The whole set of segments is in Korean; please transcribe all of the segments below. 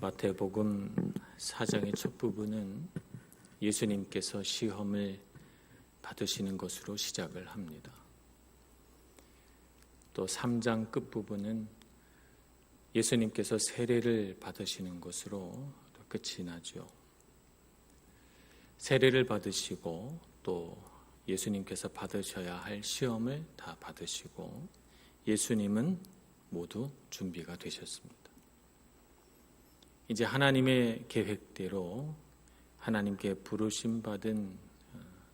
마태복음 4장의 첫 부분은 예수님께서 시험을 받으시는 것으로 시작을 합니다. 또 3장 끝부분은 예수님께서 세례를 받으시는 것으로 끝이 나죠. 세례를 받으시고 또 예수님께서 받으셔야 할 시험을 다 받으시고 예수님은 모두 준비가 되셨습니다. 이제 하나님의 계획대로 하나님께 부르심받은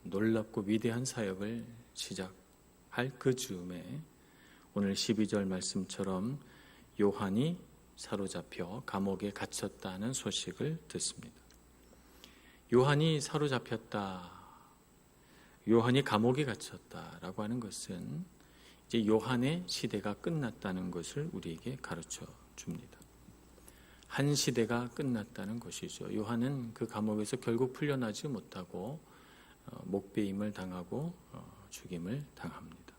놀랍고 위대한 사역을 시작할 그 즈음에 오늘 12절 말씀처럼 요한이 사로잡혀 감옥에 갇혔다는 소식을 듣습니다. 요한이 사로잡혔다, 요한이 감옥에 갇혔다라고 하는 것은 이제 요한의 시대가 끝났다는 것을 우리에게 가르쳐 줍니다. 한 시대가 끝났다는 것이죠. 요한은 그 감옥에서 결국 풀려나지 못하고 목배임을 당하고 죽임을 당합니다.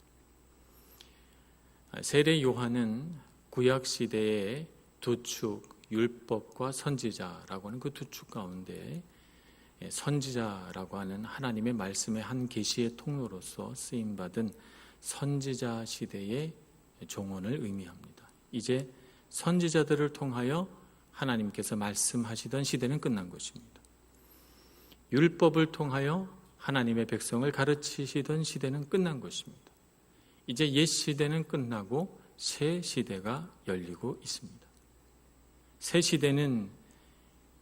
세례 요한은 구약 시대의 두 축, 율법과 선지자라고 하는 그 두 축 가운데 선지자라고 하는 하나님의 말씀의 한 계시의 통로로서 쓰임받은 선지자 시대의 종언을 의미합니다. 이제 선지자들을 통하여 하나님께서 말씀하시던 시대는 끝난 것입니다. 율법을 통하여 하나님의 백성을 가르치시던 시대는 끝난 것입니다. 이제 옛 시대는 끝나고 새 시대가 열리고 있습니다. 새 시대는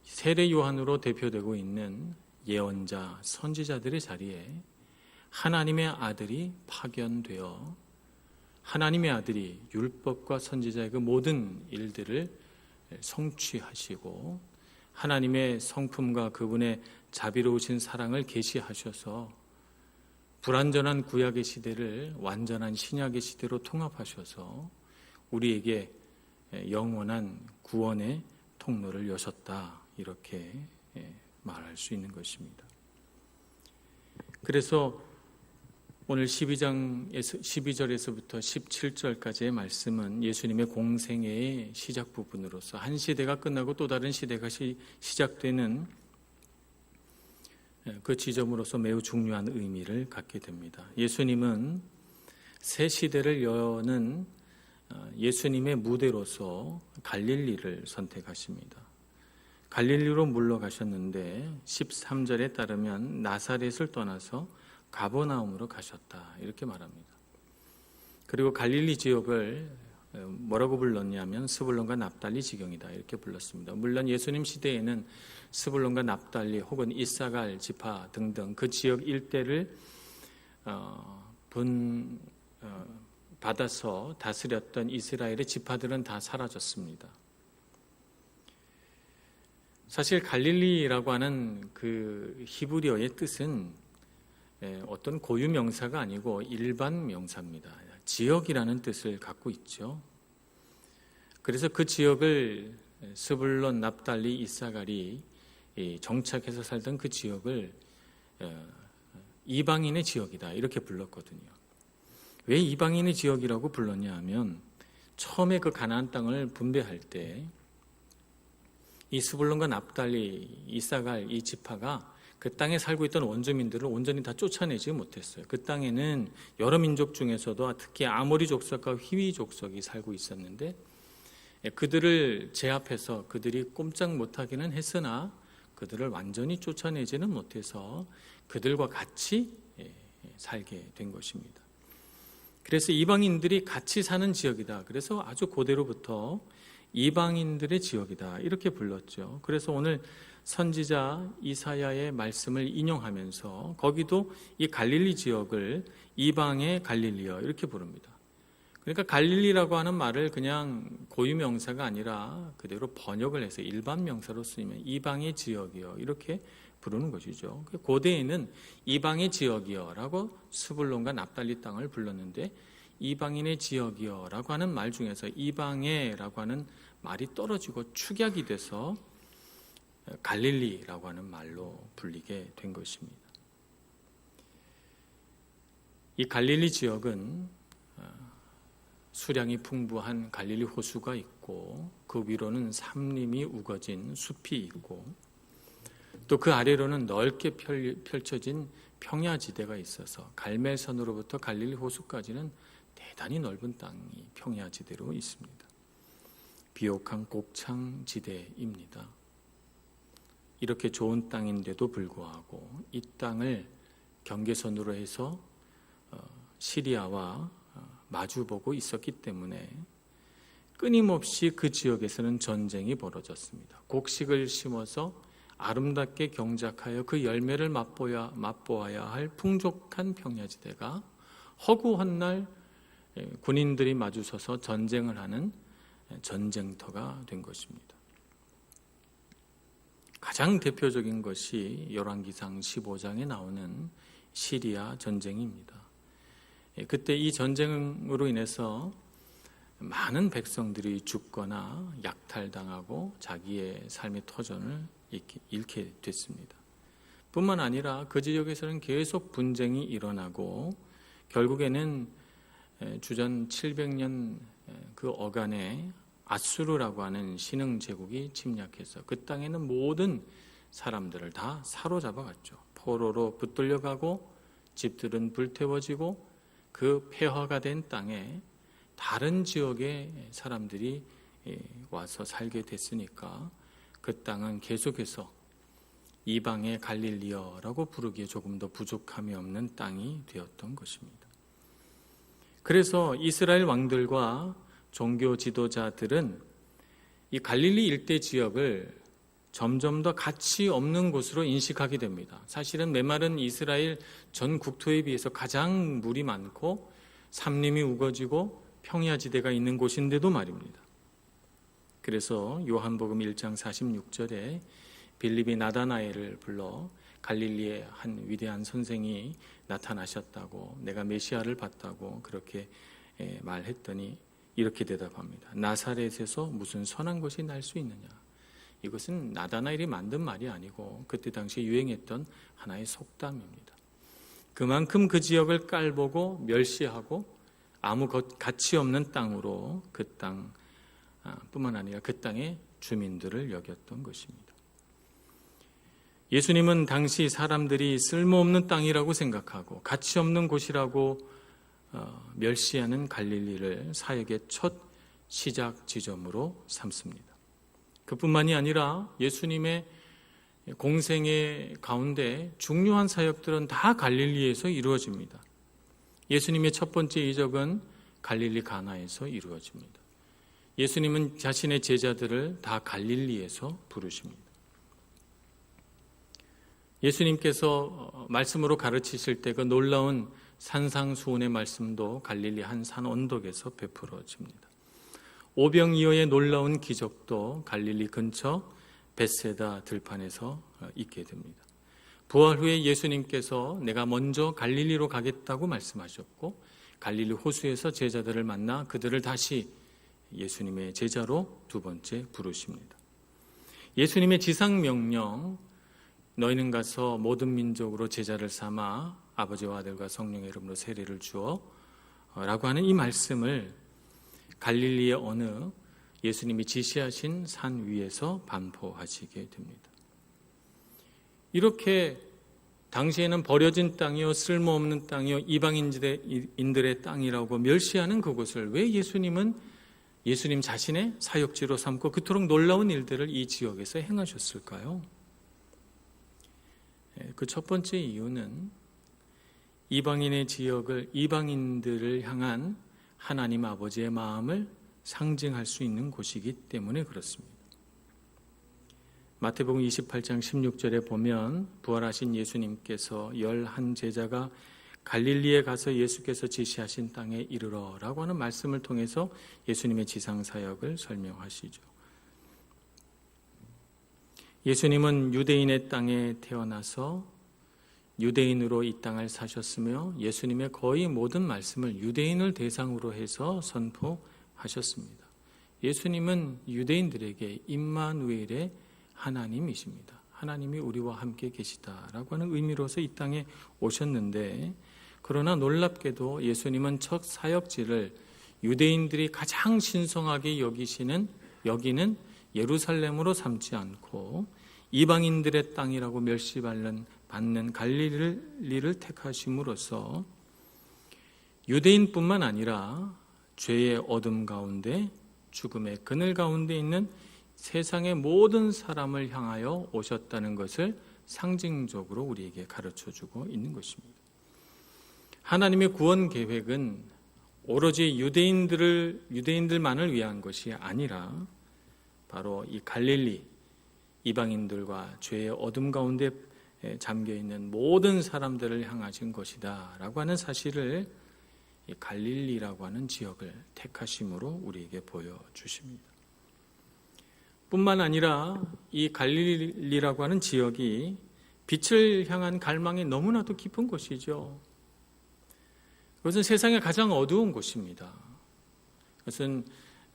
세례 요한으로 대표되고 있는 예언자, 선지자들의 자리에 하나님의 아들이 파견되어 하나님의 아들이 율법과 선지자의 그 모든 일들을 성취하시고 하나님의 성품과 그분의 자비로우신 사랑을 계시하셔서 불완전한 구약의 시대를 완전한 신약의 시대로 통합하셔서 우리에게 영원한 구원의 통로를 여셨다, 이렇게 말할 수 있는 것입니다. 그래서 오늘 12절에서부터 17절까지의 말씀은 예수님의 공생애의 시작 부분으로서 한 시대가 끝나고 또 다른 시대가 시작되는 그 지점으로서 매우 중요한 의미를 갖게 됩니다. 예수님은 새 시대를 여는 예수님의 무대로서 갈릴리를 선택하십니다. 갈릴리로 물러가셨는데 13절에 따르면 나사렛을 떠나서 가버나움으로 가셨다, 이렇게 말합니다. 그리고 갈릴리 지역을 뭐라고 불렀냐면 스불론과 납달리 지경이다, 이렇게 불렀습니다. 물론 예수님 시대에는 스불론과 납달리 혹은 이사갈 지파 등등 그 지역 일대를 받아서 다스렸던 이스라엘의 지파들은 다 사라졌습니다. 사실 갈릴리라고 하는 그 히브리어의 뜻은 어떤 고유 명사가 아니고 일반 명사입니다. 지역이라는 뜻을 갖고 있죠. 그래서 그 지역을 스불론, 납달리, 이사갈이 정착해서 살던 그 지역을 이방인의 지역이다, 이렇게 불렀거든요. 왜 이방인의 지역이라고 불렀냐 하면 처음에 그 가나안 땅을 분배할 때 이 스불론과 납달리, 이사갈 이 지파가 그 땅에 살고 있던 원주민들을 온전히 다 쫓아내지 못했어요. 그 땅에는 여러 민족 중에서도 특히 아모리 족속과 휘위 족속이 살고 있었는데 그들을 제압해서 그들이 꼼짝 못하기는 했으나 그들을 완전히 쫓아내지는 못해서 그들과 같이 살게 된 것입니다. 그래서 이방인들이 같이 사는 지역이다, 그래서 아주 고대로부터 이방인들의 지역이다, 이렇게 불렀죠. 그래서 오늘 선지자 이사야의 말씀을 인용하면서 거기도 이 갈릴리 지역을 이방의 갈릴리여, 이렇게 부릅니다. 그러니까 갈릴리라고 하는 말을 그냥 고유 명사가 아니라 그대로 번역을 해서 일반 명사로 쓰이면 이방의 지역이여, 이렇게 부르는 것이죠. 고대에는 이방의 지역이여라고 스불론과 납달리 땅을 불렀는데 이방인의 지역이여라고 하는 말 중에서 이방의라고 하는 말이 떨어지고 축약이 돼서 갈릴리라고 하는 말로 불리게 된 것입니다. 이 갈릴리 지역은 수량이 풍부한 갈릴리 호수가 있고 그 위로는 삼림이 우거진 숲이 있고 또 그 아래로는 넓게 펼쳐진 평야지대가 있어서 갈멜산으로부터 갈릴리 호수까지는 대단히 넓은 땅이 평야지대로 있습니다. 비옥한 곡창지대입니다. 이렇게 좋은 땅인데도 불구하고 이 땅을 경계선으로 해서 시리아와 마주보고 있었기 때문에 끊임없이 그 지역에서는 전쟁이 벌어졌습니다. 곡식을 심어서 아름답게 경작하여 그 열매를 맛보아야 할 풍족한 평야지대가 허구한 날 군인들이 마주서서 전쟁을 하는 전쟁터가 된 것입니다. 가장 대표적인 것이 열왕기상 15장에 나오는 시리아 전쟁입니다. 그때 이 전쟁으로 인해서 많은 백성들이 죽거나 약탈당하고 자기의 삶의 터전을 잃게 됐습니다. 뿐만 아니라 그 지역에서는 계속 분쟁이 일어나고 결국에는 주전 700년 그 어간에 아수르라고 하는 신흥 제국이 침략해서 그 땅에는 모든 사람들을 다 사로잡아갔죠. 포로로 붙들려가고 집들은 불태워지고 그 폐허가 된 땅에 다른 지역의 사람들이 와서 살게 됐으니까 그 땅은 계속해서 이방의 갈릴리어라고 부르기에 조금 더 부족함이 없는 땅이 되었던 것입니다. 그래서 이스라엘 왕들과 종교 지도자들은 이 갈릴리 일대 지역을 점점 더 가치 없는 곳으로 인식하게 됩니다. 사실은 메마른 이스라엘 전 국토에 비해서 가장 물이 많고 삼림이 우거지고 평야지대가 있는 곳인데도 말입니다. 그래서 요한복음 1장 46절에 빌립이 나다나엘을 불러 갈릴리의 한 위대한 선생이 나타나셨다고, 내가 메시아를 봤다고 그렇게 말했더니 이렇게 대답합니다. 나사렛에서 무슨 선한 것이 날 수 있느냐. 이것은 나다나엘이 만든 말이 아니고 그때 당시에 유행했던 하나의 속담입니다. 그만큼 그 지역을 깔보고 멸시하고 아무 가치 없는 땅으로 그 땅 뿐만 아니라 그 땅의 주민들을 여겼던 것입니다. 예수님은 당시 사람들이 쓸모없는 땅이라고 생각하고 가치 없는 곳이라고 멸시하는 갈릴리를 사역의 첫 시작 지점으로 삼습니다. 그뿐만이 아니라 예수님의 공생의 가운데 중요한 사역들은 다 갈릴리에서 이루어집니다. 예수님의 첫 번째 이적은 갈릴리 가나에서 이루어집니다. 예수님은 자신의 제자들을 다 갈릴리에서 부르십니다. 예수님께서 말씀으로 가르치실 때 그 놀라운 산상수훈의 말씀도 갈릴리 한 산 언덕에서 베풀어집니다. 오병이어의 놀라운 기적도 갈릴리 근처 벳세다 들판에서 있게 됩니다. 부활 후에 예수님께서 내가 먼저 갈릴리로 가겠다고 말씀하셨고 갈릴리 호수에서 제자들을 만나 그들을 다시 예수님의 제자로 두 번째 부르십니다. 예수님의 지상명령, 너희는 가서 모든 민족으로 제자를 삼아 아버지와 아들과 성령의 이름으로 세례를 주어 라고 하는 이 말씀을 갈릴리의 어느 예수님이 지시하신 산 위에서 반포하시게 됩니다. 이렇게 당시에는 버려진 땅이요 쓸모없는 땅이요 이방인들의 땅이라고 멸시하는 그곳을 왜 예수님은 예수님 자신의 사역지로 삼고 그토록 놀라운 일들을 이 지역에서 행하셨을까요? 그 첫 번째 이유는 이방인의 지역을, 이방인들을 향한 하나님 아버지의 마음을 상징할 수 있는 곳이기 때문에 그렇습니다. 마태복음 28장 16절에 보면 부활하신 예수님께서 11 제자가 갈릴리에 가서 예수께서 지시하신 땅에 이르러라고 하는 말씀을 통해서 예수님의 지상사역을 설명하시죠. 예수님은 유대인의 땅에 태어나서 유대인으로 이 땅을 사셨으며 예수님의 거의 모든 말씀을 유대인을 대상으로 해서 선포하셨습니다. 예수님은 유대인들에게 임마누엘의 하나님이십니다. 하나님이 우리와 함께 계시다라고 하는 의미로서 이 땅에 오셨는데, 그러나 놀랍게도 예수님은 첫 사역지를 유대인들이 가장 신성하게 여기는 예루살렘으로 삼지 않고 이방인들의 땅이라고 멸시받는 갈릴리를 택하심으로써 유대인뿐만 아니라 죄의 어둠 가운데 죽음의 그늘 가운데 있는 세상의 모든 사람을 향하여 오셨다는 것을 상징적으로 우리에게 가르쳐주고 있는 것입니다. 하나님의 구원 계획은 오로지 유대인들만을 위한 것이 아니라 바로 이 갈릴리 이방인들과 죄의 어둠 가운데 잠겨있는 모든 사람들을 향하신 것이다 라고 하는 사실을 이 갈릴리라고 하는 지역을 택하심으로 우리에게 보여주십니다. 뿐만 아니라 이 갈릴리라고 하는 지역이 빛을 향한 갈망이 너무나도 깊은 곳이죠. 그것은 세상에 가장 어두운 곳입니다. 그것은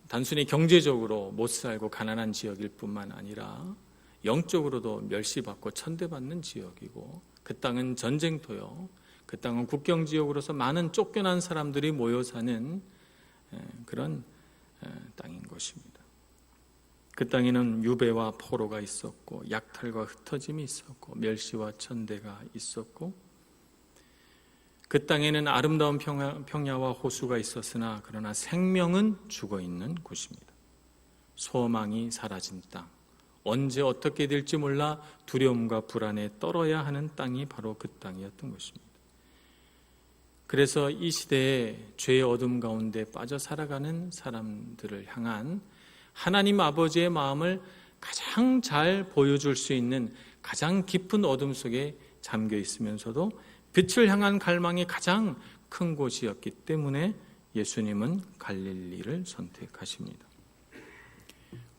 단순히 경제적으로 못 살고 가난한 지역일 뿐만 아니라 영적으로도 멸시받고 천대받는 지역이고 그 땅은 전쟁터요. 그 땅은 국경지역으로서 많은 쫓겨난 사람들이 모여 사는 그런 땅인 것입니다. 그 땅에는 유배와 포로가 있었고 약탈과 흩어짐이 있었고 멸시와 천대가 있었고 그 땅에는 아름다운 평야와 호수가 있었으나 그러나 생명은 죽어있는 곳입니다. 소망이 사라진 땅, 언제 어떻게 될지 몰라 두려움과 불안에 떨어야 하는 땅이 바로 그 땅이었던 것입니다. 그래서 이 시대에 죄의 어둠 가운데 빠져 살아가는 사람들을 향한 하나님 아버지의 마음을 가장 잘 보여줄 수 있는 가장 깊은 어둠 속에 잠겨 있으면서도 빛을 향한 갈망이 가장 큰 곳이었기 때문에 예수님은 갈릴리를 선택하십니다.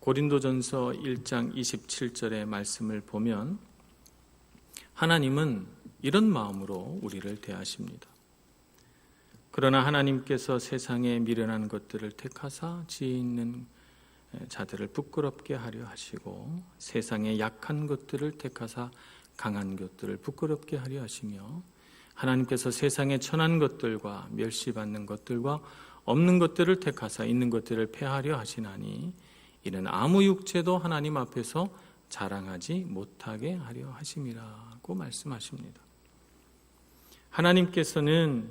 고린도전서 1장 27절의 말씀을 보면 하나님은 이런 마음으로 우리를 대하십니다. 그러나 하나님께서 세상에 미련한 것들을 택하사 지혜 있는 자들을 부끄럽게 하려 하시고 세상에 약한 것들을 택하사 강한 것들을 부끄럽게 하려 하시며 하나님께서 세상에 천한 것들과 멸시받는 것들과 없는 것들을 택하사 있는 것들을 폐하려 하시나니 이는 아무 육체도 하나님 앞에서 자랑하지 못하게 하려 하심이라고 말씀하십니다. 하나님께서는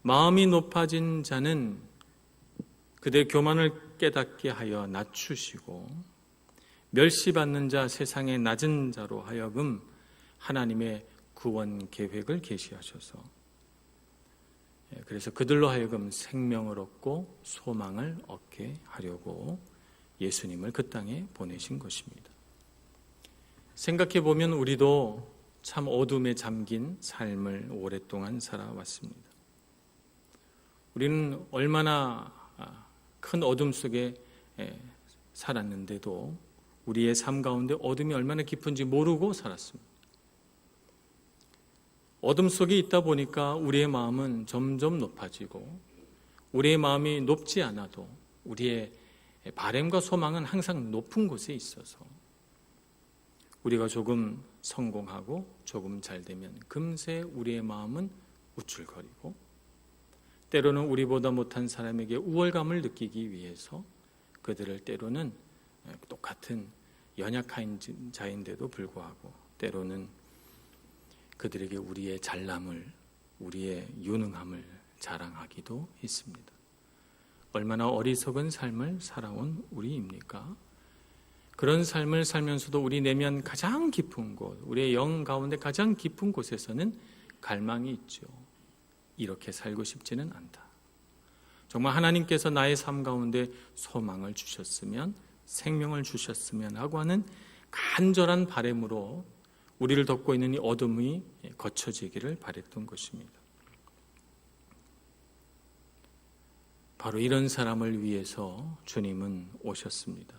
마음이 높아진 자는 그들의 교만을 깨닫게 하여 낮추시고 멸시받는 자 세상의 낮은 자로 하여금 하나님의 구원 계획을 계시하셔서 그래서 그들로 하여금 생명을 얻고 소망을 얻게 하려고 예수님을 그 땅에 보내신 것입니다. 생각해 보면 우리도 참 어둠에 잠긴 삶을 오랫동안 살아왔습니다. 우리는 얼마나 큰 어둠 속에 살았는데도 우리의 삶 가운데 어둠이 얼마나 깊은지 모르고 살았습니다. 어둠 속에 있다 보니까 우리의 마음은 점점 높아지고 우리의 마음이 높지 않아도 우리의 바람과 소망은 항상 높은 곳에 있어서 우리가 조금 성공하고 조금 잘 되면 금세 우리의 마음은 우쭐거리고 때로는 우리보다 못한 사람에게 우월감을 느끼기 위해서 그들을 때로는 똑같은 연약한 자인데도 불구하고 때로는 그들에게 우리의 잘남을, 우리의 유능함을 자랑하기도 했습니다. 얼마나 어리석은 삶을 살아온 우리입니까? 그런 삶을 살면서도 우리 내면 가장 깊은 곳, 우리의 영 가운데 가장 깊은 곳에서는 갈망이 있죠. 이렇게 살고 싶지는 않다. 정말 하나님께서 나의 삶 가운데 소망을 주셨으면, 생명을 주셨으면 하고 하는 간절한 바람으로 우리를 덮고 있는 이 어둠이 거쳐지기를 바랬던 것입니다. 바로 이런 사람을 위해서 주님은 오셨습니다.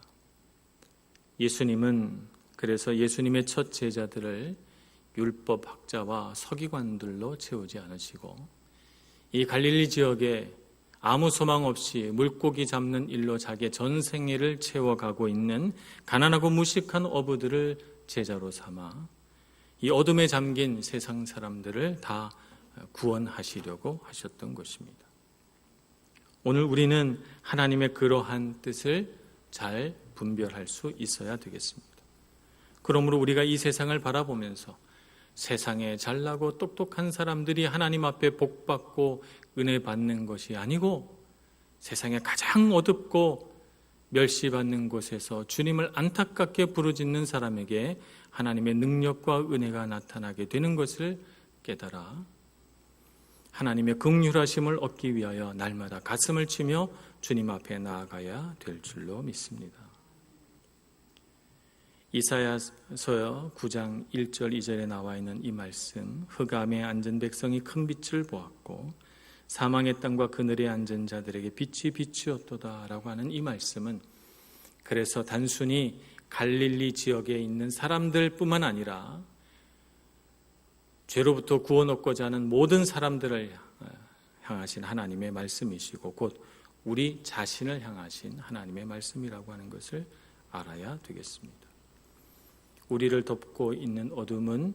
예수님은 그래서 예수님의 첫 제자들을 율법학자와 서기관들로 채우지 않으시고 이 갈릴리 지역에 아무 소망 없이 물고기 잡는 일로 자기의 전생애를 채워가고 있는 가난하고 무식한 어부들을 제자로 삼아 이 어둠에 잠긴 세상 사람들을 다 구원하시려고 하셨던 것입니다. 오늘 우리는 하나님의 그러한 뜻을 잘 분별할 수 있어야 되겠습니다. 그러므로 우리가 이 세상을 바라보면서 세상에 잘나고 똑똑한 사람들이 하나님 앞에 복받고 은혜 받는 것이 아니고 세상에 가장 어둡고 멸시받는 곳에서 주님을 안타깝게 부르짖는 사람에게 하나님의 능력과 은혜가 나타나게 되는 것을 깨달아 하나님의 긍휼하심을 얻기 위하여 날마다 가슴을 치며 주님 앞에 나아가야 될 줄로 믿습니다. 이사야서 9장 1절 2절에 나와 있는 이 말씀, 흑암에 앉은 백성이 큰 빛을 보았고 사망의 땅과 그늘에 앉은 자들에게 빛이 비추었도다 라고 하는 이 말씀은 그래서 단순히 갈릴리 지역에 있는 사람들 뿐만 아니라 죄로부터 구원 얻고자 하는 모든 사람들을 향하신 하나님의 말씀이시고 곧 우리 자신을 향하신 하나님의 말씀이라고 하는 것을 알아야 되겠습니다. 우리를 덮고 있는 어둠은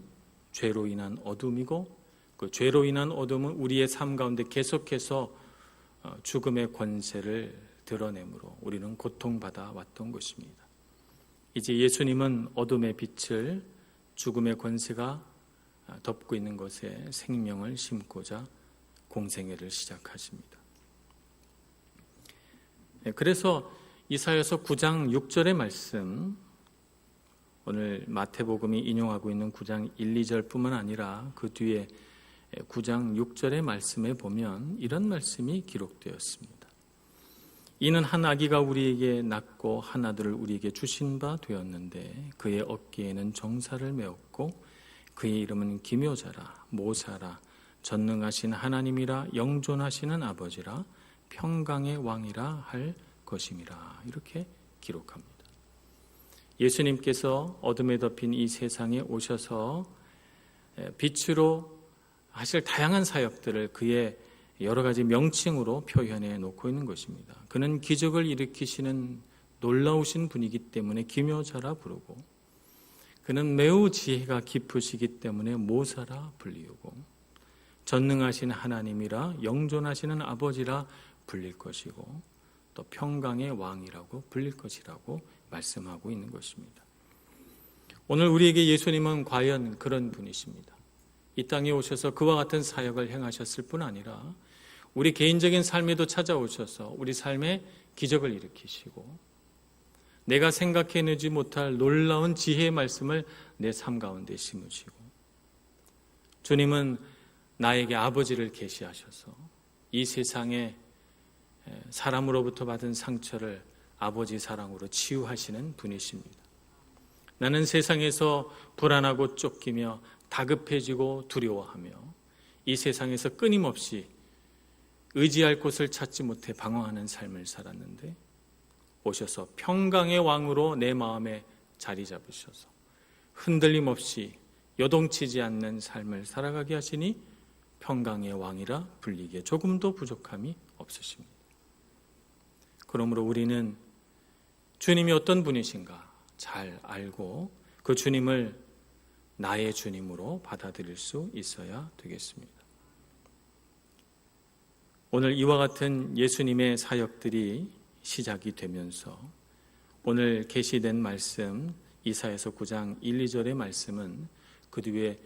죄로 인한 어둠이고 그 죄로 인한 어둠은 우리의 삶 가운데 계속해서 죽음의 권세를 드러내므로 우리는 고통받아 왔던 것입니다. 이제 예수님은 어둠의 빛을 죽음의 권세가 덮고 있는 것에 생명을 심고자 공생애를 시작하십니다. 그래서 이사야서 9장 6절의 말씀, 오늘 마태복음이 인용하고 있는 9장 1, 2절뿐만 아니라 그 뒤에 9장 6절의 말씀에 보면 이런 말씀이 기록되었습니다. 이는 한 아기가 우리에게 낳고 한 아들을 우리에게 주신 바 되었는데 그의 어깨에는 정사를 메었고 그의 이름은 기묘자라 모사라 전능하신 하나님이라 영존하시는 아버지라 평강의 왕이라 할 것임이라 이렇게 기록합니다. 예수님께서 어둠에 덮인 이 세상에 오셔서 빛으로 하실 다양한 사역들을 그의 여러 가지 명칭으로 표현해 놓고 있는 것입니다. 그는 기적을 일으키시는 놀라우신 분이기 때문에 기묘자라 부르고 그는 매우 지혜가 깊으시기 때문에 모사라 불리우고 전능하신 하나님이라 영존하시는 아버지라 불릴 것이고 또 평강의 왕이라고 불릴 것이라고 말씀하고 있는 것입니다. 오늘 우리에게 예수님은 과연 그런 분이십니다. 이 땅에 오셔서 그와 같은 사역을 행하셨을 뿐 아니라 우리 개인적인 삶에도 찾아오셔서 우리 삶에 기적을 일으키시고 내가 생각해내지 못할 놀라운 지혜의 말씀을 내 삶 가운데 심으시고 주님은 나에게 아버지를 계시하셔서 이 세상에 사람으로부터 받은 상처를 아버지 사랑으로 치유하시는 분이십니다. 나는 세상에서 불안하고 쫓기며 다급해지고 두려워하며 이 세상에서 끊임없이 의지할 곳을 찾지 못해 방황하는 삶을 살았는데 오셔서 평강의 왕으로 내 마음에 자리 잡으셔서 흔들림 없이 요동치지 않는 삶을 살아가게 하시니 평강의 왕이라 불리기에 조금도 부족함이 없으십니다. 그러므로 우리는 주님이 어떤 분이신가 잘 알고 그 주님을 나의 주님으로 받아들일 수 있어야 되겠습니다. 오늘 이와 같은 예수님의 사역들이 시작이 되면서 오늘 계시된 말씀 이사야서 9장 1, 2절의 말씀은 그 뒤에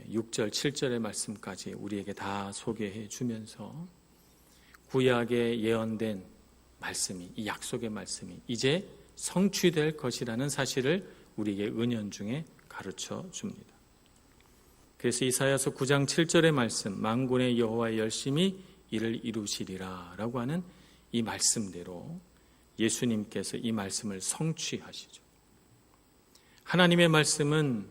6절, 7절의 말씀까지 우리에게 다 소개해 주면서 구약에 예언된 말씀이 이 약속의 말씀이 이제 성취될 것이라는 사실을 우리에게 은연중에 가르쳐 줍니다. 그래서 이사야서 9장 7절의 말씀 만군의 여호와의 열심히 이를 이루시리라 라고 하는 이 말씀대로 예수님께서 이 말씀을 성취하시죠. 하나님의 말씀은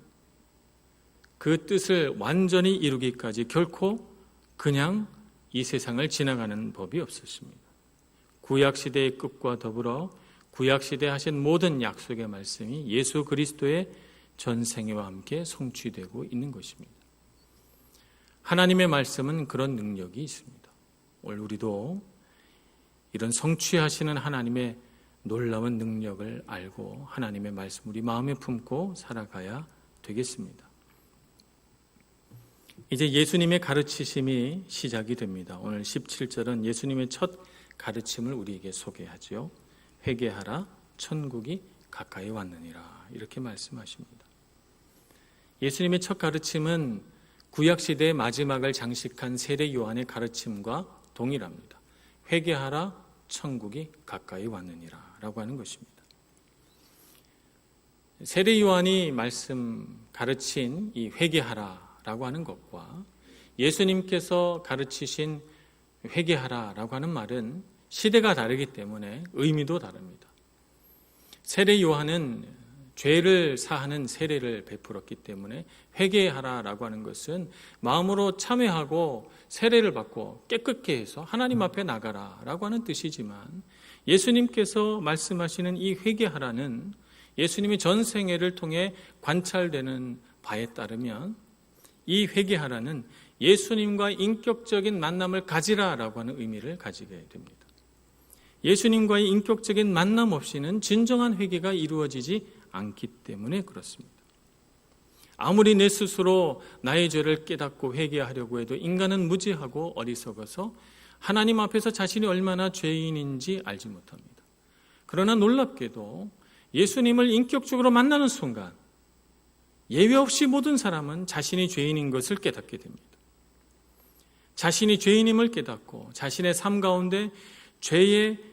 그 뜻을 완전히 이루기까지 결코 그냥 이 세상을 지나가는 법이 없으십니다. 구약시대의 끝과 더불어 구약시대에 하신 모든 약속의 말씀이 예수 그리스도의 전생애와 함께 성취되고 있는 것입니다. 하나님의 말씀은 그런 능력이 있습니다. 오늘 우리도 이런 성취하시는 하나님의 놀라운 능력을 알고 하나님의 말씀 우리 마음에 품고 살아가야 되겠습니다. 이제 예수님의 가르치심이 시작이 됩니다. 오늘 17절은 예수님의 첫 가르침을 우리에게 소개하지요. 회개하라, 천국이 가까이 왔느니라, 이렇게 말씀하십니다. 예수님의 첫 가르침은 구약시대의 마지막을 장식한 세례 요한의 가르침과 동일합니다. 회개하라, 천국이 가까이 왔느니라 라고 하는 것입니다. 세례 요한이 가르친 이 회개하라 라고 하는 것과 예수님께서 가르치신 회개하라 라고 하는 말은 시대가 다르기 때문에 의미도 다릅니다. 세례 요한은 죄를 사하는 세례를 베풀었기 때문에 회개하라 라고 하는 것은 마음으로 참회하고 세례를 받고 깨끗게 해서 하나님 앞에 나가라 라고 하는 뜻이지만, 예수님께서 말씀하시는 이 회개하라는 예수님의 전생애를 통해 관찰되는 바에 따르면 이 회개하라는 예수님과 인격적인 만남을 가지라라고 하는 의미를 가지게 됩니다. 예수님과의 인격적인 만남 없이는 진정한 회개가 이루어지지 않기 때문에 그렇습니다. 아무리 내 스스로 나의 죄를 깨닫고 회개하려고 해도 인간은 무지하고 어리석어서 하나님 앞에서 자신이 얼마나 죄인인지 알지 못합니다. 그러나 놀랍게도 예수님을 인격적으로 만나는 순간 예외 없이 모든 사람은 자신이 죄인인 것을 깨닫게 됩니다. 자신이 죄인임을 깨닫고 자신의 삶 가운데 죄의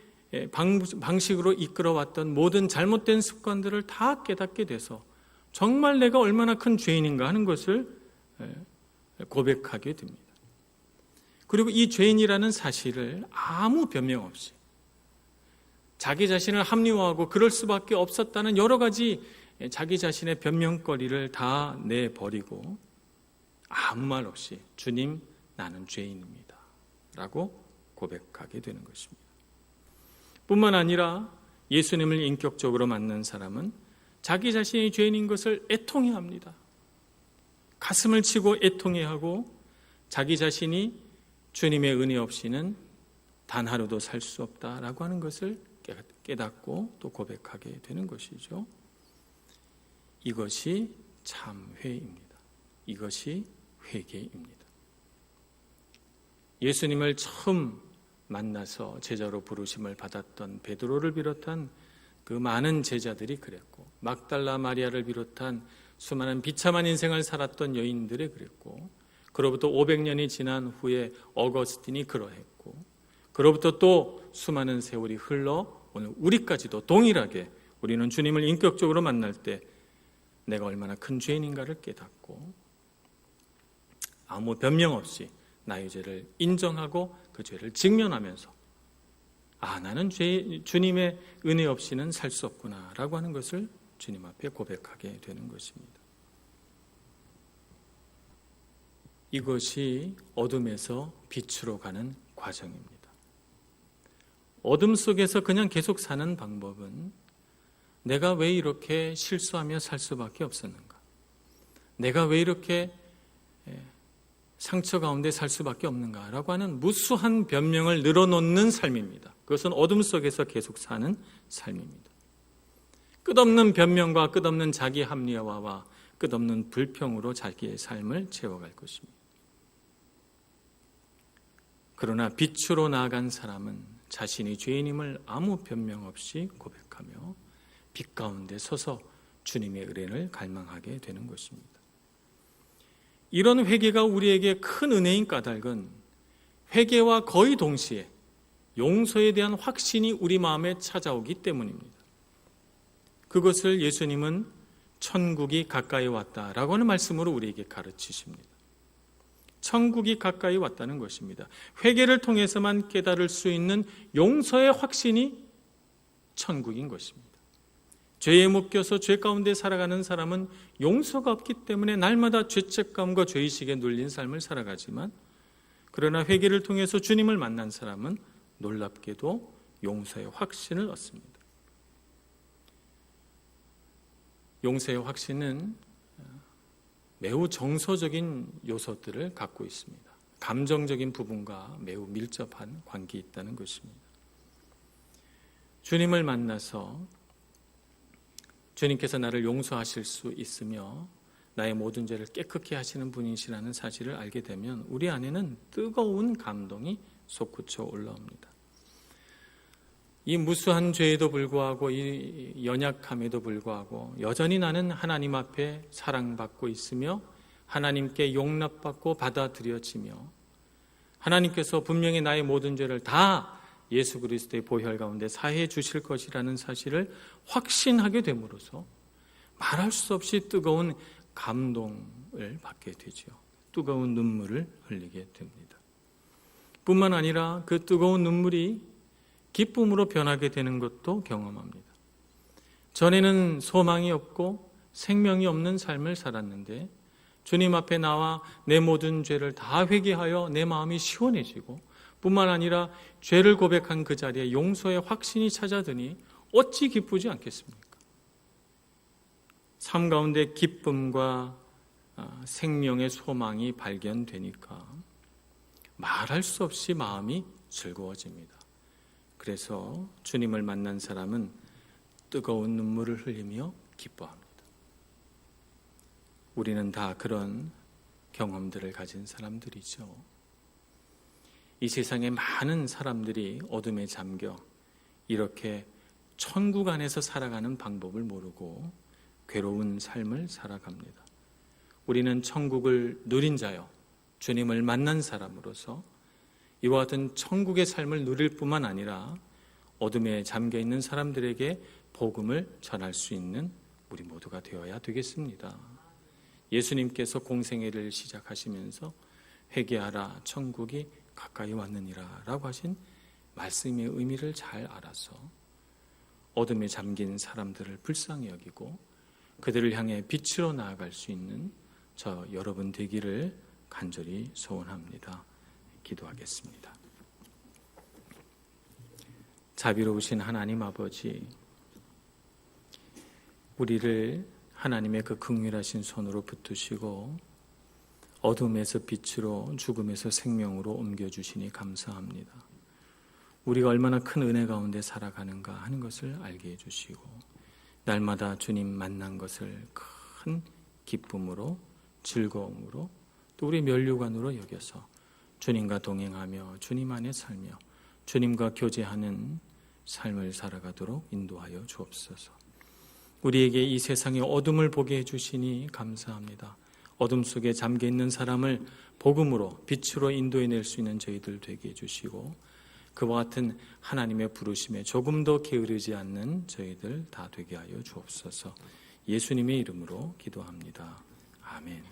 방식으로 이끌어왔던 모든 잘못된 습관들을 다 깨닫게 돼서 정말 내가 얼마나 큰 죄인인가 하는 것을 고백하게 됩니다. 그리고 이 죄인이라는 사실을 아무 변명 없이 자기 자신을 합리화하고 그럴 수밖에 없었다는 여러 가지 자기 자신의 변명거리를 다 내버리고 아무 말 없이 주님, 나는 죄인입니다 라고 고백하게 되는 것입니다. 뿐만 아니라 예수님을 인격적으로 만난 사람은 자기 자신이 죄인인 것을 애통해합니다. 가슴을 치고 애통해하고 자기 자신이 주님의 은혜 없이는 단 하루도 살 수 없다라고 하는 것을 깨닫고 또 고백하게 되는 것이죠. 이것이 참회입니다. 이것이 회개입니다. 예수님을 처음 만나서 제자로 부르심을 받았던 베드로를 비롯한 그 많은 제자들이 그랬고, 막달라 마리아를 비롯한 수많은 비참한 인생을 살았던 여인들이 그랬고, 그로부터 500년이 지난 후에 어거스틴이 그러했고, 그로부터 또 수많은 세월이 흘러 오늘 우리까지도 동일하게 우리는 주님을 인격적으로 만날 때 내가 얼마나 큰 죄인인가를 깨닫고 아무 변명 없이 나의 죄를 인정하고 그 죄를 직면하면서 나는 주님의 은혜 없이는 살 수 없구나 라고 하는 것을 주님 앞에 고백하게 되는 것입니다. 이것이 어둠에서 빛으로 가는 과정입니다. 어둠 속에서 그냥 계속 사는 방법은 내가 왜 이렇게 실수하며 살 수밖에 없었는가? 내가 왜 이렇게 상처 가운데 살 수밖에 없는가? 라고 하는 무수한 변명을 늘어놓는 삶입니다. 그것은 어둠 속에서 계속 사는 삶입니다. 끝없는 변명과 끝없는 자기 합리화와 끝없는 불평으로 자기의 삶을 채워갈 것입니다. 그러나 빛으로 나아간 사람은 자신이 죄인임을 아무 변명 없이 고백하며 빛 가운데 서서 주님의 은혜를 갈망하게 되는 것입니다. 이런 회개가 우리에게 큰 은혜인 까닭은 회개와 거의 동시에 용서에 대한 확신이 우리 마음에 찾아오기 때문입니다. 그것을 예수님은 천국이 가까이 왔다라고 하는 말씀으로 우리에게 가르치십니다. 천국이 가까이 왔다는 것입니다. 회개를 통해서만 깨달을 수 있는 용서의 확신이 천국인 것입니다. 죄에 묶여서 죄 가운데 살아가는 사람은 용서가 없기 때문에 날마다 죄책감과 죄의식에 눌린 삶을 살아가지만, 그러나 회개를 통해서 주님을 만난 사람은 놀랍게도 용서의 확신을 얻습니다. 용서의 확신은 매우 정서적인 요소들을 갖고 있습니다. 감정적인 부분과 매우 밀접한 관계가 있다는 것입니다. 주님을 만나서 주님께서 나를 용서하실 수 있으며 나의 모든 죄를 깨끗게 하시는 분이시라는 사실을 알게 되면 우리 안에는 뜨거운 감동이 솟구쳐 올라옵니다. 이 무수한 죄에도 불구하고 이 연약함에도 불구하고 여전히 나는 하나님 앞에 사랑받고 있으며 하나님께 용납받고 받아들여지며 하나님께서 분명히 나의 모든 죄를 다 예수 그리스도의 보혈 가운데 사해 주실 것이라는 사실을 확신하게 됨으로써 말할 수 없이 뜨거운 감동을 받게 되죠. 뜨거운 눈물을 흘리게 됩니다. 뿐만 아니라 그 뜨거운 눈물이 기쁨으로 변하게 되는 것도 경험합니다. 전에는 소망이 없고 생명이 없는 삶을 살았는데 주님 앞에 나와 내 모든 죄를 다 회개하여 내 마음이 시원해지고 뿐만 아니라 죄를 고백한 그 자리에 용서의 확신이 찾아드니 어찌 기쁘지 않겠습니까? 삶 가운데 기쁨과 생명의 소망이 발견되니까 말할 수 없이 마음이 즐거워집니다. 그래서 주님을 만난 사람은 뜨거운 눈물을 흘리며 기뻐합니다. 우리는 다 그런 경험들을 가진 사람들이죠. 이 세상에 많은 사람들이 어둠에 잠겨 이렇게 천국 안에서 살아가는 방법을 모르고 괴로운 삶을 살아갑니다. 우리는 천국을 누린 자요, 주님을 만난 사람으로서 이와 같은 천국의 삶을 누릴 뿐만 아니라 어둠에 잠겨 있는 사람들에게 복음을 전할 수 있는 우리 모두가 되어야 되겠습니다. 예수님께서 공생애를 시작하시면서 회개하라 천국이 가까이 왔느니라 라고 하신 말씀의 의미를 잘 알아서 어둠에 잠긴 사람들을 불쌍히 여기고 그들을 향해 빛으로 나아갈 수 있는 저 여러분 되기를 간절히 소원합니다. 기도하겠습니다. 자비로우신 하나님 아버지, 우리를 하나님의 그 긍휼하신 손으로 붙드시고 어둠에서 빛으로 죽음에서 생명으로 옮겨주시니 감사합니다. 우리가 얼마나 큰 은혜 가운데 살아가는가 하는 것을 알게 해주시고 날마다 주님 만난 것을 큰 기쁨으로 즐거움으로 또 우리 면류관으로 여겨서 주님과 동행하며 주님 안에 살며 주님과 교제하는 삶을 살아가도록 인도하여 주옵소서. 우리에게 이 세상의 어둠을 보게 해주시니 감사합니다. 어둠 속에 잠겨있는 사람을 복음으로 빛으로 인도해낼 수 있는 저희들 되게 해주시고 그와 같은 하나님의 부르심에 조금 더 게으르지 않는 저희들 다 되게 하여 주옵소서. 예수님의 이름으로 기도합니다. 아멘.